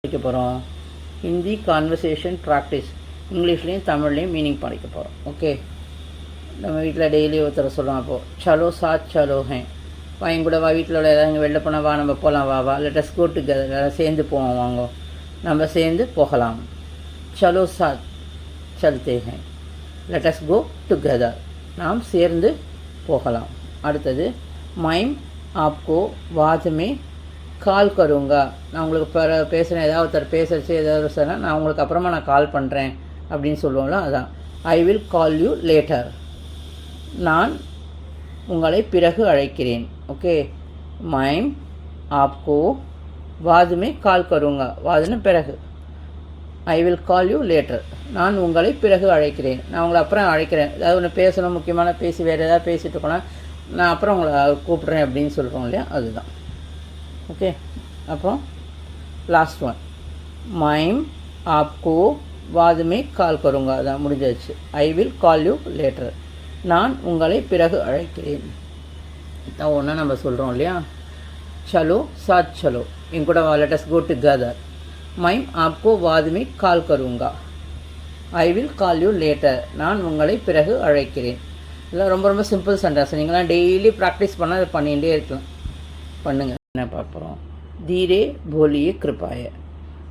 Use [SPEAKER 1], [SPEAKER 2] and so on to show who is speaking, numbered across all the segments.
[SPEAKER 1] படிக்க போகிறோம். Hindi conversation practice, இங்கிலீஷ்லேயும் தமிழ்லேயும் மீனிங் படிக்க போகிறோம். ஓகே, நம்ம வீட்டில் டெய்லி ஒருத்தர் சொல்லுவோம். அப்போது சலோ சாத் சலோ ஹே, வாங்க கூட வா, வீட்டில் உள்ள ஏதாவது வெளில போனால் வா, நம்ம போகலாம், வா வா, லெட்டஸ் கோ டுகெதர், எல்லாம் சேர்ந்து போவோம், வாங்க நம்ம சேர்ந்து போகலாம். சலோ சாத் சல்தே ஹே, லெட்டஸ் கோ டுகெதர், நாம் சேர்ந்து போகலாம். அடுத்தது மைம் ஆப்கோ வாத்மே கால் கருங்கா, நான் உங்களுக்கு பேசுகிறேன், ஏதாவது ஒருத்தர் பேசுகிறச்சு ஏதாவது சொன்னால் நான் உங்களுக்கு அப்புறமா நான் கால் பண்ணுறேன் அப்படின்னு சொல்லுவோம்ல, அதான் ஐ வில் கால் யூ லேட்டர், நான் உங்களை பிறகு அழைக்கிறேன். ஓகே, மைம் ஆப்கோ வாதுமே கால் கருங்கா, வாதுன்னு பிறகு, ஐ வில் கால் யூ லேட்டர், நான் உங்களை பிறகு அழைக்கிறேன், நான் உங்களை அப்புறம் அழைக்கிறேன். ஏதாவது ஒன்று பேசணும், முக்கியமான வேறு ஏதாவது பேசிகிட்டு போனால் நான் அப்புறம் உங்களை கூப்பிட்றேன் அப்படின்னு சொல்கிறோம் இல்லையா, அதுதான். ஓகே, அப்புறம் லாஸ்ட் ஒன் மைம் ஆப்கோ வாதுமே கால் கருங்கா, அதான் முடிஞ்சிச்சு. ஐ வில் கால் யூ லேட்டர், நான் உங்களை பிறகு அழைக்கிறேன். இதான் ஒன்றா நம்ம சொல்கிறோம் இல்லையா. சலோ சாத் சலோ, என் கூட லெட்டஸ் கோ டுகெதர். மைம் ஆப்கோ வாதுமே கால் கருங்கா, I will call you later, நான் உங்களை பிறகு அழைக்கிறேன். இதெல்லாம் ரொம்ப ரொம்ப சிம்பிள் சென்டென்ஸ். நீங்களாம் டெய்லி ப்ராக்டிஸ் பண்ணால் அதை பண்ணிகிட்டே இருக்கலாம். பண்ணுங்கள். என்ன பார்க்குறோம், தீரே போலியே கிருப்பாய,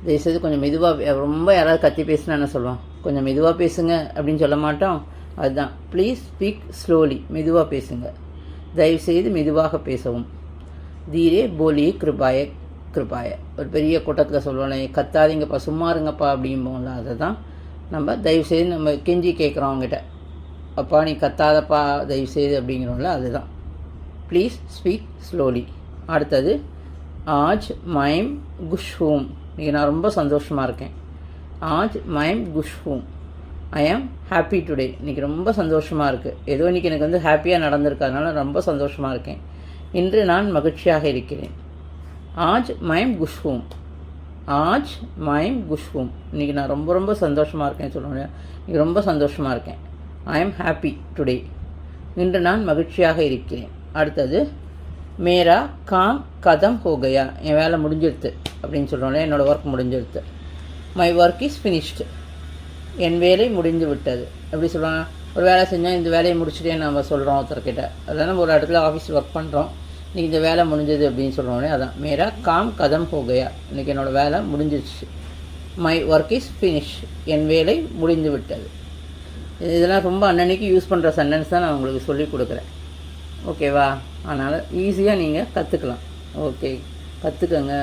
[SPEAKER 1] தயவுசெய்து கொஞ்சம் மெதுவாக, ரொம்ப யாராவது கத்தி பேசுனா என்ன சொல்லுவோம், கொஞ்சம் மெதுவாக பேசுங்க அப்படின்னு சொல்ல மாட்டோம். அதுதான், ப்ளீஸ் ஸ்பீக் ஸ்லோலி, மெதுவாக பேசுங்க, தயவுசெய்து மெதுவாக பேசவும். தீரே போலியே கிருப்பாய கிருப்பாய, ஒரு பெரிய கூட்டத்தில் சொல்லுவோம், கத்தாதீங்கப்பா, சும்மா இருங்கப்பா அப்படிம்போம்ல, அதை தான் நம்ம தயவுசெய்து நம்ம கெஞ்சி கேட்குறோம் அவங்ககிட்ட, அப்பா நீ கத்தாதப்பா தயவுசெய்து அப்படிங்கிறோம்ல, அதுதான் ப்ளீஸ் ஸ்பீக் ஸ்லோலி. அடுத்தது ஆஜ் மைம் குஷ்ஹூம், இன்றைக்கி நான் ரொம்ப சந்தோஷமாக இருக்கேன். ஆஜ் mime குஷ்ஹூம், I am happy today, இன்றைக்கி ரொம்ப சந்தோஷமாக இருக்குது, ஏதோ இன்றைக்கி எனக்கு வந்து ஹாப்பியாக நடந்திருக்கு, அதனால் ரொம்ப சந்தோஷமாக இருக்கேன். இன்று நான் மகிழ்ச்சியாக இருக்கிறேன். ஆஜ் மைம் குஷ்ஹூம், ஆஜ் மைம் குஷ்ஹூம், இன்றைக்கி நான் ரொம்ப ரொம்ப சந்தோஷமாக இருக்கேன் சொல்லுவேன், இன்றைக்கி ரொம்ப சந்தோஷமாக இருக்கேன். ஐ ஆம் ஹாப்பி டுடே, இன்று நான் மகிழ்ச்சியாக இருக்கிறேன். அடுத்தது மேரா காம் கதம் ஹோகயா, என் வேலை முடிஞ்சிடுது அப்படின்னு சொல்கிறோம்ல, என்னோடய ஒர்க் முடிஞ்சிடுது. மை ஒர்க் இஸ் ஃபினிஷ்டு, என் வேலை முடிந்து விட்டது. எப்படி சொல்லுவாங்க, ஒரு வேலை செஞ்சால் இந்த வேலையை முடிச்சுட்டே நம்ம சொல்கிறோம் ஒருத்தர்கிட்ட, அதான் நம்ம ஒரு இடத்துல ஆஃபீஸில் ஒர்க் பண்ணுறோம், இன்றைக்கி இந்த வேலை முடிஞ்சது அப்படின்னு சொல்கிறோம்லே, அதான் மேரா காம் கதம் ஹோகயா, இன்றைக்கி என்னோடய வேலை முடிஞ்சிடுச்சு. மை ஒர்க் இஸ் ஃபினிஷ், என் வேலை முடிந்து விட்டது. இதெல்லாம் ரொம்ப அன்னன்னைக்கு யூஸ் பண்ணுற சென்டென்ஸ் தான் நான் உங்களுக்கு சொல்லி கொடுக்குறேன். ஓகேவா, அதனால் ஈஸியாக நீங்கள் கற்றுக்கலாம். ஓகே, கற்றுக்கங்க,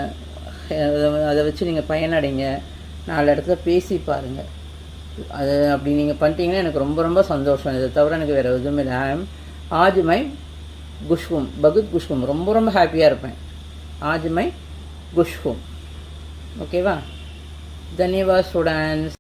[SPEAKER 1] அதை வச்சு நீங்கள் பயனடைங்க, 4 இடத்துல பேசி பாருங்கள். அது அப்படி நீங்கள் பண்ணிட்டீங்கன்னா எனக்கு ரொம்ப ரொம்ப சந்தோஷம். இதை தவிர எனக்கு வேறு எதுவுமே இல்லை. ஆஜ் மை குஷ்ஹூம், பகுத் குஷ்ஹூம், ரொம்ப ரொம்ப ஹாப்பியாக இருப்பேன். ஆஜ் மை குஷ்ஹூம். ஓகேவா, தன்யவாத் ஸ்டூடெண்ட்ஸ்.